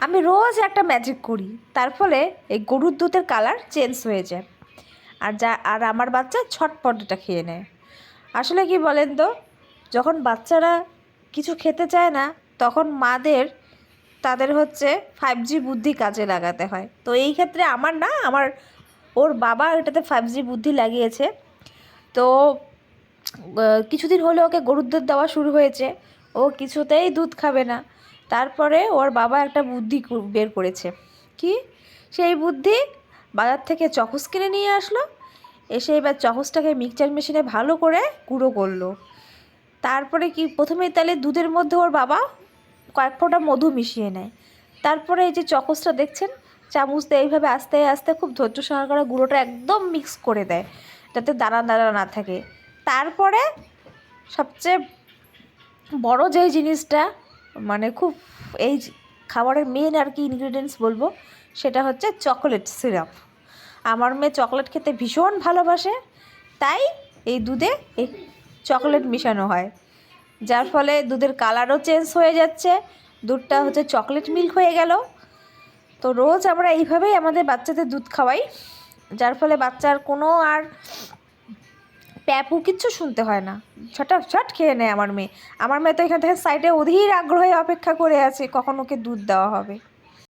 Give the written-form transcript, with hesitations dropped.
আমি রোজ একটা ম্যাজিক করি, তার ফলে এই গরুর দুধের কালার চেঞ্জ হয়ে যায়। আর আমার বাচ্চা ছটপট এটা খেয়ে নেয়। আসলে কি বলেন তো, যখন বাচ্চারা কিছু খেতে চায় না, তখন তাদের হচ্ছে 5G বুদ্ধি কাজে লাগাতে হয়। তো এই ক্ষেত্রে ওর বাবা এটাতে 5G বুদ্ধি লাগিয়েছে। তো কিছুদিন হলে ওকে গরুর দুধ দেওয়া শুরু হয়েছে। ও কিছুতেই দুধ খাবে না। তারপরে ওর বাবা একটা বুদ্ধি বের করেছে। কি? সেই বুদ্ধি, বাজার থেকে চকোস কিনে নিয়ে আসলো। এসে এবার চকোসটাকে মিক্সচার মেশিনে ভালো করে গুঁড়ো করলো। তারপরে কি, প্রথমেই তাহলে দুধের মধ্যে ওর বাবা কয়েক ফোঁটা মধু মিশিয়ে নেয়। তারপরে এই যে চকোসটা দেখছেন, চামচ দিয়ে এইভাবে আস্তে আস্তে খুব ধৈর্য সহকারে গুঁড়োটা একদম মিক্স করে দেয়, যাতে দানা দানা না থাকে। তারপরে সবচেয়ে বড় যেই জিনিসটা, মানে খুব এই খাবারের মেন আর কি ইনগ্রিডিয়েন্টস বলবো, সেটা হচ্ছে চকোলেট সিরাপ। আমার মেয়ে চকলেট খেতে ভীষণ ভালোবাসে, তাই এই দুধে এই চকলেট মেশানো হয়, যার ফলে দুধের কালারও চেঞ্জ হয়ে যাচ্ছে, দুধটা হচ্ছে চকলেট মিল্ক হয়ে গেল। তো রোজ আমরা এইভাবেই আমাদের বাচ্চাদের দুধ খাওয়াই, যার ফলে বাচ্চার কোনো আর প্যাপু কিচ্ছু শুনতে হয় না, ছটাছট খেয়ে নেয় আমার মেয়ে। তো এখান থেকে সাইডে অধীর আগ্রহে অপেক্ষা করে আছে কখন ওকে দুধ দেওয়া হবে।